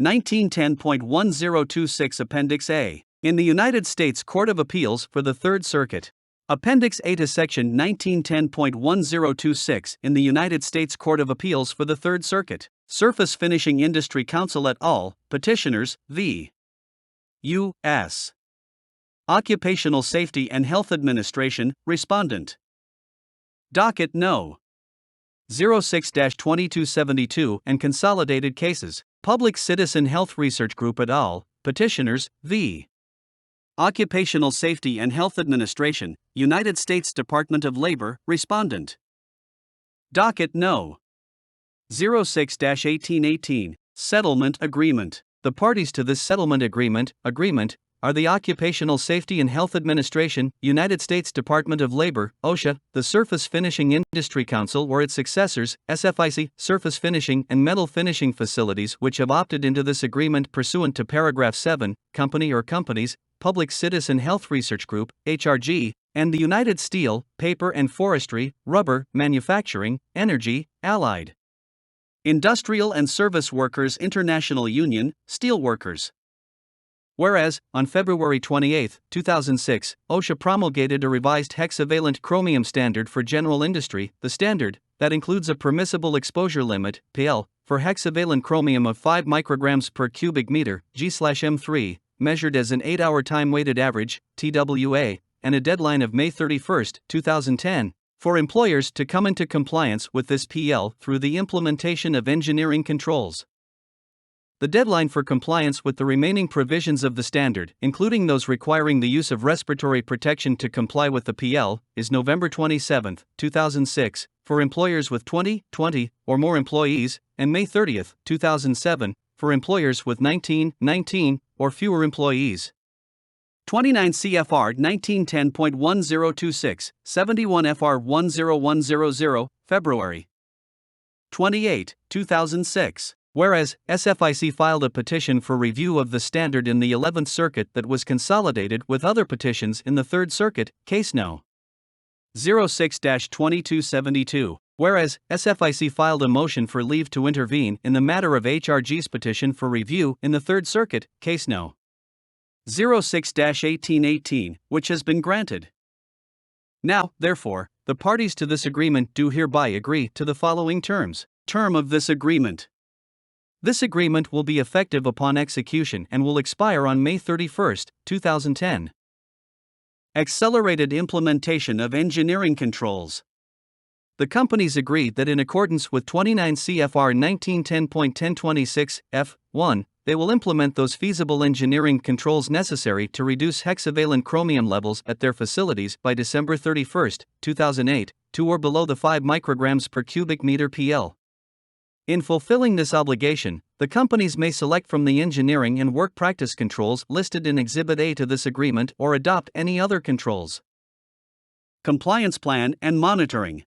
1910.1026 Appendix A. In the United States Court of Appeals for the Third Circuit. Appendix A to Section 1910.1026 in the United States Court of Appeals for the Third Circuit. Surface Finishing Industry Council et al., Petitioners, v. U.S. Occupational Safety and Health Administration, Respondent. Docket No. 06-2272 and Consolidated Cases, Public Citizen Health Research Group et al., Petitioners, v. Occupational Safety and Health Administration, United States Department of Labor, Respondent. Docket No. 06-1818, Settlement Agreement. The parties to this settlement agreement are the Occupational Safety and Health Administration, United States Department of Labor, OSHA, the Surface Finishing Industry Council or its successors, SFIC, surface finishing and metal finishing facilities which have opted into this agreement pursuant to paragraph 7, company or companies, Public Citizen Health Research Group, HRG, and the United Steel, Paper and Forestry, Rubber, Manufacturing, Energy, Allied Industrial and Service Workers International Union, Steelworkers. Whereas, on February 28, 2006, OSHA promulgated a revised hexavalent chromium standard for general industry. The standard, that includes a permissible exposure limit, PL, for hexavalent chromium of 5 micrograms per cubic meter, G/M3, measured as an 8-hour time-weighted average, TWA, and a deadline of May 31, 2010, for employers to come into compliance with this PL through the implementation of engineering controls. The deadline for compliance with the remaining provisions of the standard, including those requiring the use of respiratory protection to comply with the PL, is November 27, 2006, for employers with 20 or more employees, and May 30, 2007, for employers with 19 or fewer employees. 29 CFR 1910.1026, 71 FR 10100, February 28, 2006. Whereas, SFIC filed a petition for review of the standard in the 11th Circuit that was consolidated with other petitions in the 3rd Circuit, Case No. 06-2272. Whereas, SFIC filed a motion for leave to intervene in the matter of HRG's petition for review in the 3rd Circuit, Case No. 06-1818, which has been granted. Now, therefore, the parties to this agreement do hereby agree to the following terms. Term of this agreement. This agreement will be effective upon execution and will expire on May 31, 2010. Accelerated implementation of engineering controls. The companies agree that in accordance with 29 CFR 1910.1026 F1, they will implement those feasible engineering controls necessary to reduce hexavalent chromium levels at their facilities by December 31, 2008, to or below the 5 micrograms per cubic meter PL. In fulfilling this obligation, the companies may select from the engineering and work practice controls listed in Exhibit A to this agreement or adopt any other controls. Compliance Plan and Monitoring.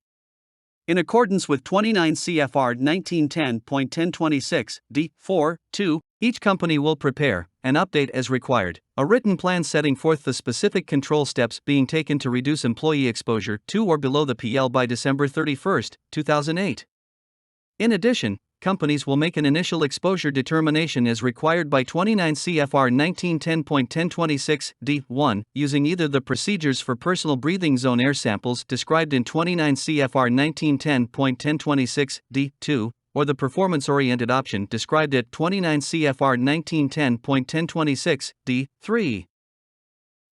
In accordance with 29 CFR 1910.1026 D.4.2, each company will prepare, and update as required, a written plan setting forth the specific control steps being taken to reduce employee exposure to or below the PL by December 31, 2008. In addition, companies will make an initial exposure determination as required by 29 CFR 1910.1026 D.1, using either the procedures for personal breathing zone air samples described in 29 CFR 1910.1026 D.2, or the performance-oriented option described at 29 CFR 1910.1026 D.3.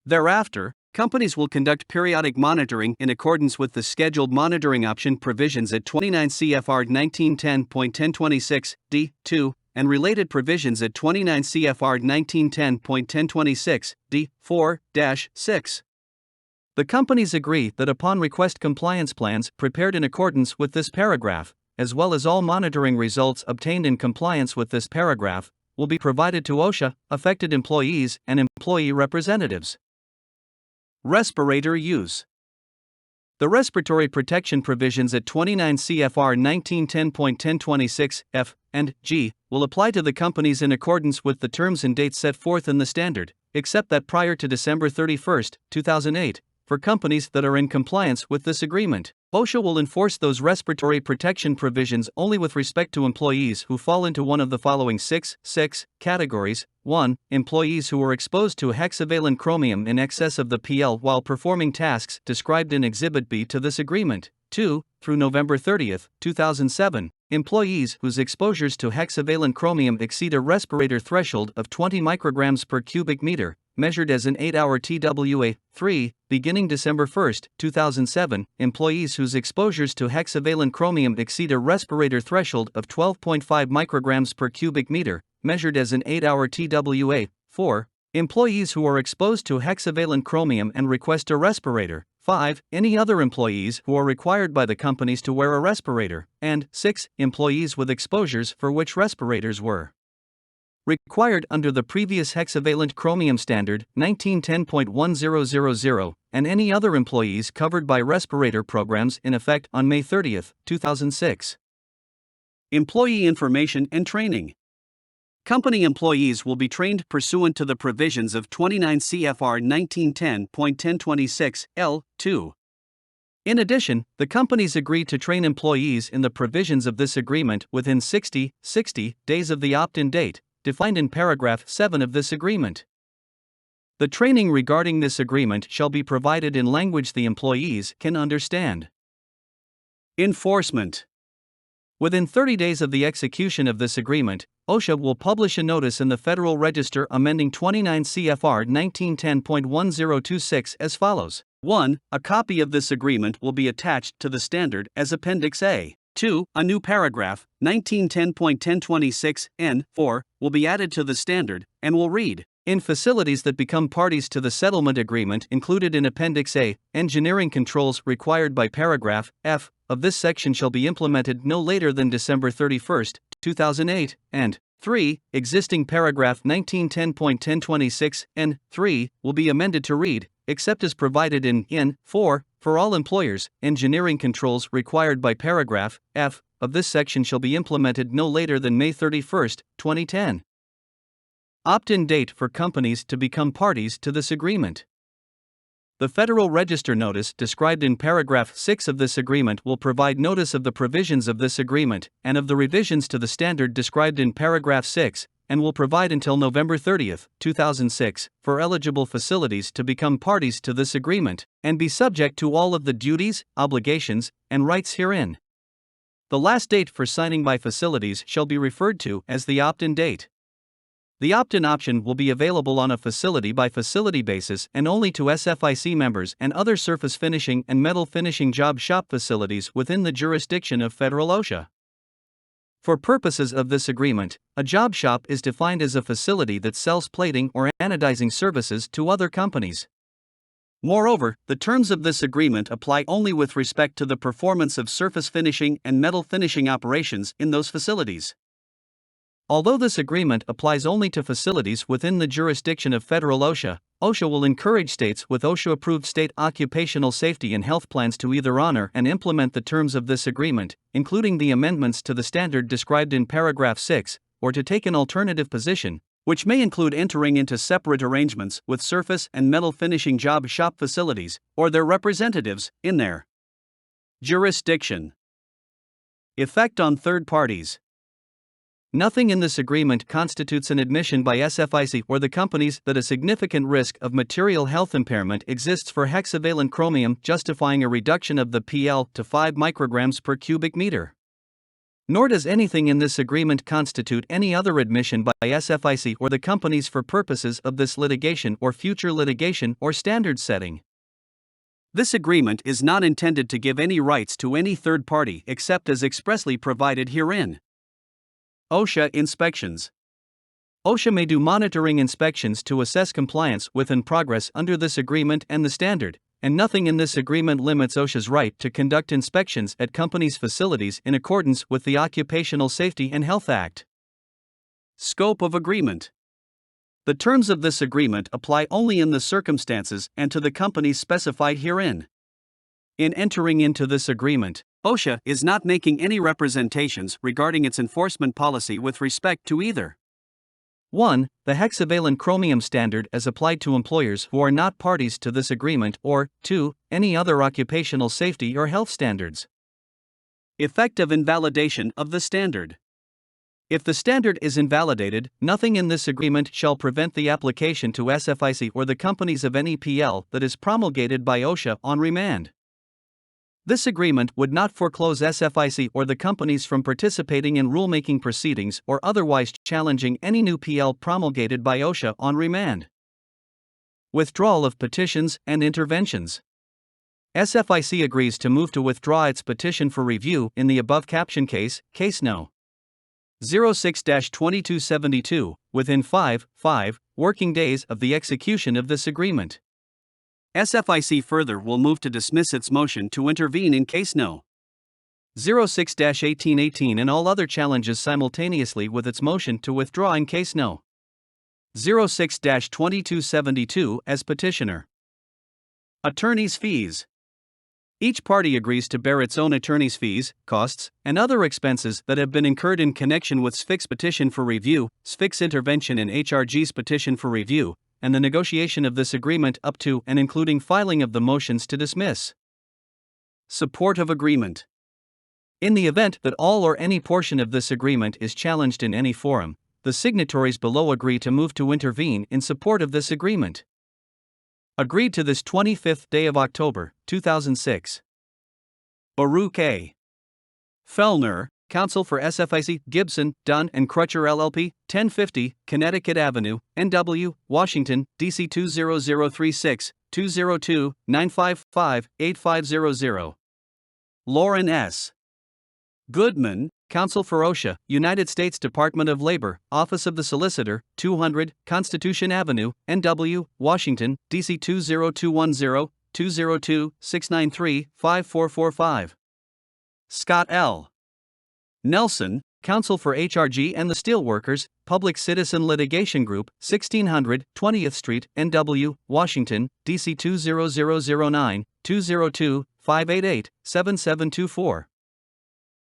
Thereafter, companies will conduct periodic monitoring in accordance with the scheduled monitoring option provisions at 29 CFR 1910.1026 D.2 and related provisions at 29 CFR 1910.1026 D.4-6. The companies agree that upon request compliance plans prepared in accordance with this paragraph, as well as all monitoring results obtained in compliance with this paragraph, will be provided to OSHA, affected employees, and employee representatives. Respirator use. The respiratory protection provisions at 29 CFR 1910.1026 F and G will apply to the companies in accordance with the terms and dates set forth in the standard, except that prior to December 31, 2008, for companies that are in compliance with this agreement. OSHA will enforce those respiratory protection provisions only with respect to employees who fall into one of the following six categories. 1. Employees who are exposed to hexavalent chromium in excess of the PL while performing tasks described in Exhibit B to this agreement. 2. Through November 30, 2007, employees whose exposures to hexavalent chromium exceed a respirator threshold of 20 micrograms per cubic meter, measured as an 8-hour TWA. 3. Beginning December 1, 2007, employees whose exposures to hexavalent chromium exceed a respirator threshold of 12.5 micrograms per cubic meter, measured as an 8-hour TWA. 4. Employees who are exposed to hexavalent chromium and request a respirator. 5. Any other employees who are required by the companies to wear a respirator. And 6. Employees with exposures for which respirators were required under the previous hexavalent chromium standard 1910.1000, and any other employees covered by respirator programs in effect on May 30, 2006. Employee information and training. Company employees will be trained pursuant to the provisions of 29 CFR 1910.1026 L2. In addition, the companies agree to train employees in the provisions of this agreement within 60 days of the opt-in date, defined in paragraph 7 of this agreement. The training regarding this agreement shall be provided in language the employees can understand. Enforcement. Within 30 days of the execution of this agreement, OSHA will publish a notice in the Federal Register amending 29 CFR 1910.1026 as follows. 1. A copy of this agreement will be attached to the standard as Appendix A. 2. A new paragraph, 1910.1026 N4, will be added to the standard, and will read, in facilities that become parties to the settlement agreement included in Appendix A, engineering controls required by paragraph F of this section shall be implemented no later than December 31, 2008, and 3. Existing paragraph 1910.1026 N3 will be amended to read, except as provided in N4, for all employers, engineering controls required by paragraph F of this section shall be implemented no later than May 31, 2010. Opt-in date for companies to become parties to this agreement. The Federal Register notice described in paragraph 6 of this agreement will provide notice of the provisions of this agreement and of the revisions to the standard described in paragraph 6, and will provide until November 30, 2006, for eligible facilities to become parties to this agreement and be subject to all of the duties, obligations, and rights herein. The last date for signing by facilities shall be referred to as the opt-in date. The opt-in option will be available on a facility-by-facility basis and only to SFIC members and other surface finishing and metal finishing job shop facilities within the jurisdiction of federal OSHA. For purposes of this agreement, a job shop is defined as a facility that sells plating or anodizing services to other companies. Moreover, the terms of this agreement apply only with respect to the performance of surface finishing and metal finishing operations in those facilities. Although this agreement applies only to facilities within the jurisdiction of federal OSHA, OSHA will encourage states with OSHA-approved state occupational safety and health plans to either honor and implement the terms of this agreement, including the amendments to the standard described in paragraph 6, or to take an alternative position, which may include entering into separate arrangements with surface and metal finishing job shop facilities, or their representatives, in their jurisdiction. Effect on third parties. Nothing in this agreement constitutes an admission by SFIC or the companies that a significant risk of material health impairment exists for hexavalent chromium, justifying a reduction of the PL to 5 micrograms per cubic meter. Nor does anything in this agreement constitute any other admission by SFIC or the companies for purposes of this litigation or future litigation or standard setting. This agreement is not intended to give any rights to any third party except as expressly provided herein. OSHA inspections. OSHA may do monitoring inspections to assess compliance with in progress under this agreement and the standard, and nothing in this agreement limits OSHA's right to conduct inspections at companies' facilities in accordance with the Occupational Safety and Health Act. Scope of agreement. The terms of this agreement apply only in the circumstances and to the companies specified herein. In entering into this agreement, OSHA is not making any representations regarding its enforcement policy with respect to either 1. The hexavalent chromium standard as applied to employers who are not parties to this agreement, or 2. Any other occupational safety or health standards. Effect of invalidation of the standard. If the standard is invalidated, nothing in this agreement shall prevent the application to SFIC or the companies of any PL that is promulgated by OSHA on remand. This agreement would not foreclose SFIC or the companies from participating in rulemaking proceedings or otherwise challenging any new PL promulgated by OSHA on remand. Withdrawal of petitions and interventions. SFIC agrees to move to withdraw its petition for review in the above caption case No. 06-2272, within 5 working days of the execution of this agreement. SFIC further will move to dismiss its motion to intervene in case No. 06-1818 and all other challenges simultaneously with its motion to withdraw in case No. 06-2272 as petitioner. Attorney's fees. Each party agrees to bear its own attorney's fees, costs, and other expenses that have been incurred in connection with SFIC's petition for review, SFIC's intervention in HRG's petition for review, and the negotiation of this agreement up to and including filing of the motions to dismiss. Support of agreement. In the event that all or any portion of this agreement is challenged in any forum, the signatories below agree to move to intervene in support of this agreement. Agreed to this 25th day of October, 2006. Baruch A. Fellner, Counsel for SFIC, Gibson, Dunn and Crutcher LLP, 1050, Connecticut Avenue, NW, Washington, DC 20036, 202-955-8500. Lauren S. Goodman, Counsel for OSHA, United States Department of Labor, Office of the Solicitor, 200, Constitution Avenue, NW, Washington, DC 20210, 202-693-5445. Scott L. Nelson, Counsel for HRG and the Steelworkers, Public Citizen Litigation Group, 1600 20th Street, NW, Washington, DC 20009, 202-588-7724.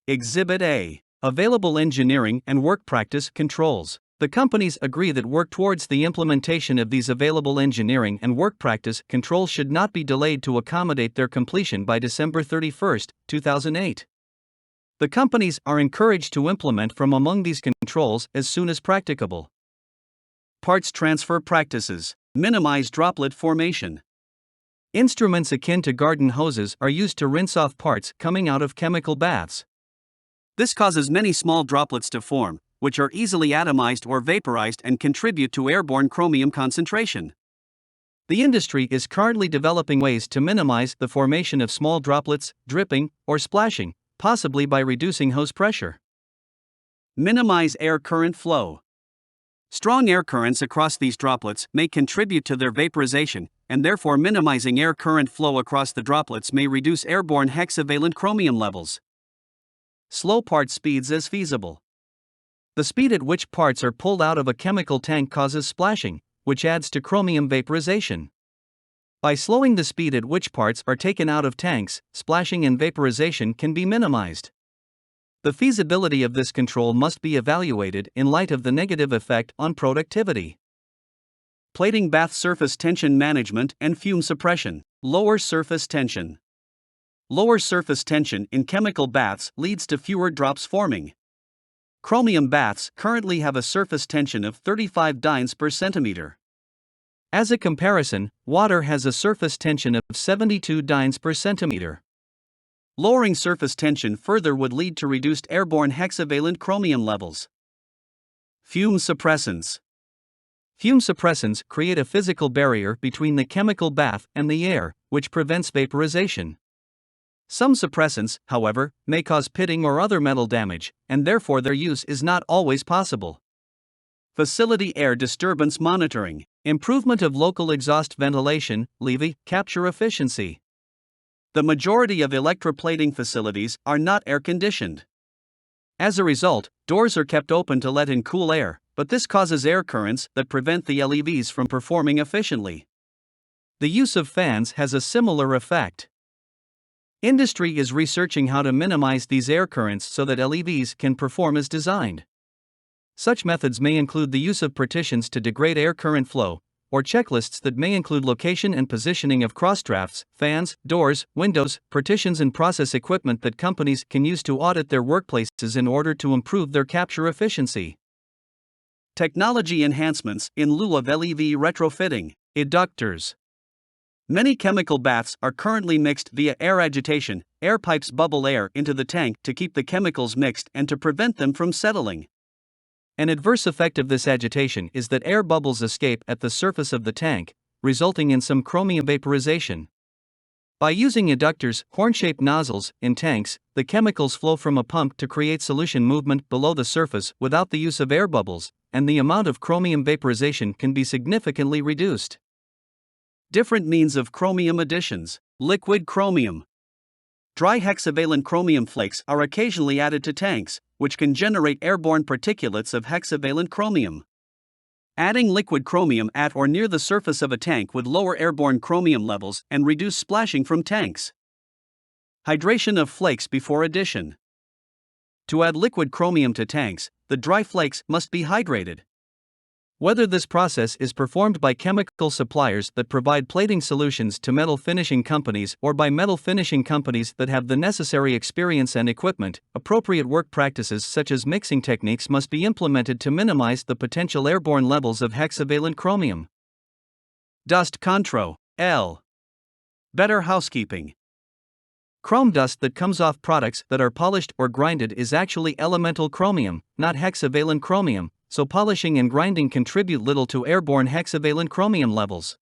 Exhibit A. Available engineering and work practice controls. The companies agree that work towards the implementation of these available engineering and work practice controls should not be delayed to accommodate their completion by December 31, 2008. The companies are encouraged to implement from among these controls as soon as practicable. Parts transfer practices. Minimize droplet formation. Instruments akin to garden hoses are used to rinse off parts coming out of chemical baths. This causes many small droplets to form, which are easily atomized or vaporized and contribute to airborne chromium concentration. The industry is currently developing ways to minimize the formation of small droplets, dripping, or splashing, possibly by reducing hose pressure. Minimize air current flow. Strong air currents across these droplets may contribute to their vaporization, and therefore minimizing air current flow across the droplets may reduce airborne hexavalent chromium levels. Slow part speeds as feasible. The speed at which parts are pulled out of a chemical tank causes splashing, which adds to chromium vaporization. By slowing the speed at which parts are taken out of tanks, splashing and vaporization can be minimized. The feasibility of this control must be evaluated in light of the negative effect on productivity. Plating bath surface tension management and fume suppression. Lower surface tension. Lower surface tension in chemical baths leads to fewer drops forming. Chromium baths currently have a surface tension of 35 dynes per centimeter. As a comparison, water has a surface tension of 72 dynes per centimeter. Lowering surface tension further would lead to reduced airborne hexavalent chromium levels. Fume suppressants. Fume suppressants create a physical barrier between the chemical bath and the air, which prevents vaporization. Some suppressants, however, may cause pitting or other metal damage, and therefore their use is not always possible. Facility air disturbance monitoring. Improvement of local exhaust ventilation, levy, capture efficiency. The majority of electroplating facilities are not air-conditioned. As a result, doors are kept open to let in cool air, but this causes air currents that prevent the LEVs from performing efficiently. The use of fans has a similar effect. Industry is researching how to minimize these air currents so that LEVs can perform as designed. Such methods may include the use of partitions to degrade air current flow, or checklists that may include location and positioning of crossdrafts, fans, doors, windows, partitions, and process equipment that companies can use to audit their workplaces in order to improve their capture efficiency. Technology enhancements in lieu of LEV retrofitting. Eductors. Many chemical baths are currently mixed via air agitation. Air pipes bubble air into the tank to keep the chemicals mixed and to prevent them from settling. An adverse effect of this agitation is that air bubbles escape at the surface of the tank, resulting in some chromium vaporization. By using eductors, horn-shaped nozzles, in tanks, the chemicals flow from a pump to create solution movement below the surface without the use of air bubbles, and the amount of chromium vaporization can be significantly reduced. Different means of chromium additions. Liquid chromium. Dry hexavalent chromium flakes are occasionally added to tanks, which can generate airborne particulates of hexavalent chromium. Adding liquid chromium at or near the surface of a tank would lower airborne chromium levels and reduce splashing from tanks. Hydration of flakes before addition. To add liquid chromium to tanks, the dry flakes must be hydrated. Whether this process is performed by chemical suppliers that provide plating solutions to metal finishing companies or by metal finishing companies that have the necessary experience and equipment, appropriate work practices such as mixing techniques must be implemented to minimize the potential airborne levels of hexavalent chromium. Dust control. L. Better housekeeping. Chrome dust that comes off products that are polished or grinded is actually elemental chromium, not hexavalent chromium, so polishing and grinding contribute little to airborne hexavalent chromium levels.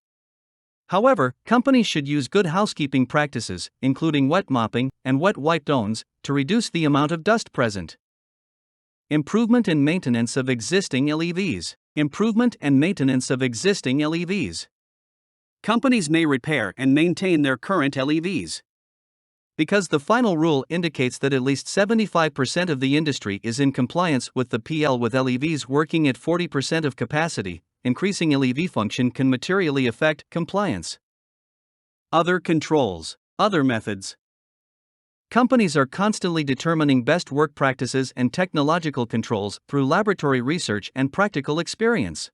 However, companies should use good housekeeping practices, including wet mopping and wet wipe downs, to reduce the amount of dust present. Improvement and maintenance of existing LEVs. Improvement and maintenance of existing LEVs. Companies may repair and maintain their current LEVs. Because the final rule indicates that at least 75% of the industry is in compliance with the PL with LEVs working at 40% of capacity, increasing LEV function can materially affect compliance. Other controls. Other methods. Companies are constantly determining best work practices and technological controls through laboratory research and practical experience.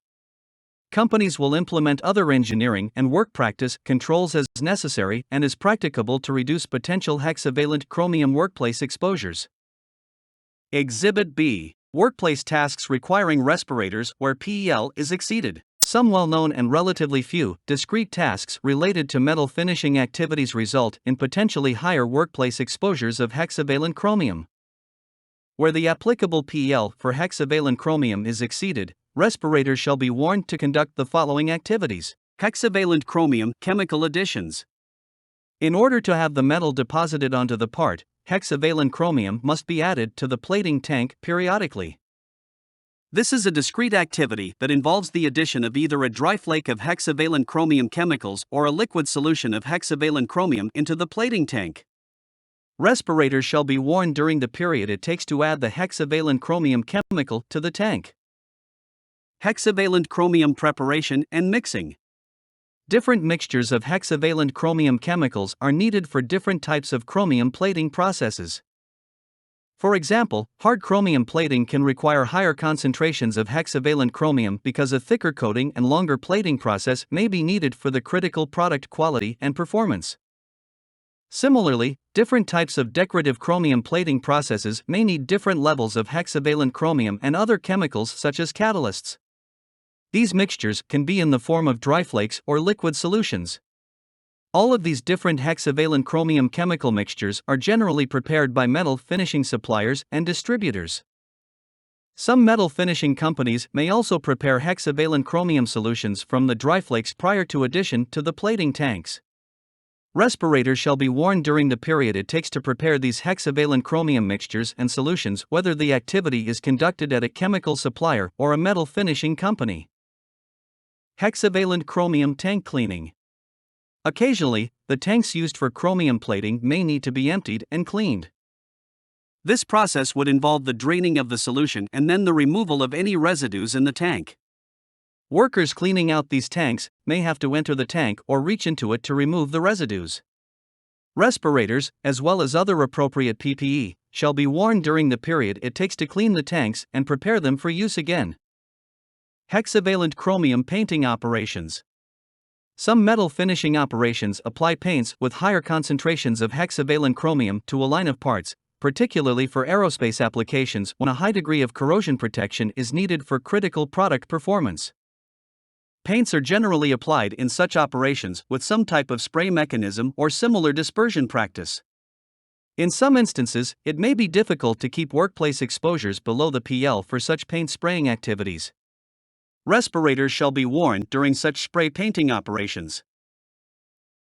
Companies will implement other engineering and work practice controls as necessary and as practicable to reduce potential hexavalent chromium workplace exposures. Exhibit B. Workplace tasks requiring respirators where PEL is exceeded. Some well-known and relatively few discrete tasks related to metal finishing activities result in potentially higher workplace exposures of hexavalent chromium. Where the applicable PEL for hexavalent chromium is exceeded, respirators shall be worn to conduct the following activities. Hexavalent chromium chemical additions. In order to have the metal deposited onto the part, hexavalent chromium must be added to the plating tank periodically. This is a discrete activity that involves the addition of either a dry flake of hexavalent chromium chemicals or a liquid solution of hexavalent chromium into the plating tank. Respirators shall be worn during the period it takes to add the hexavalent chromium chemical to the tank. Hexavalent chromium preparation and mixing. Different mixtures of hexavalent chromium chemicals are needed for different types of chromium plating processes. For example, hard chromium plating can require higher concentrations of hexavalent chromium because a thicker coating and longer plating process may be needed for the critical product quality and performance. Similarly, different types of decorative chromium plating processes may need different levels of hexavalent chromium and other chemicals such as catalysts. These mixtures can be in the form of dry flakes or liquid solutions. All of these different hexavalent chromium chemical mixtures are generally prepared by metal finishing suppliers and distributors. Some metal finishing companies may also prepare hexavalent chromium solutions from the dry flakes prior to addition to the plating tanks. Respirators shall be worn during the period it takes to prepare these hexavalent chromium mixtures and solutions, whether the activity is conducted at a chemical supplier or a metal finishing company. Hexavalent chromium tank cleaning. Occasionally, the tanks used for chromium plating may need to be emptied and cleaned. This process would involve the draining of the solution and then the removal of any residues in the tank. Workers cleaning out these tanks may have to enter the tank or reach into it to remove the residues. Respirators, as well as other appropriate PPE, shall be worn during the period it takes to clean the tanks and prepare them for use again. Hexavalent chromium painting operations. Some metal finishing operations apply paints with higher concentrations of hexavalent chromium to a line of parts, particularly for aerospace applications when a high degree of corrosion protection is needed for critical product performance. Paints are generally applied in such operations with some type of spray mechanism or similar dispersion practice. In some instances, it may be difficult to keep workplace exposures below the PL for such paint spraying activities. Respirators shall be worn during such spray painting operations.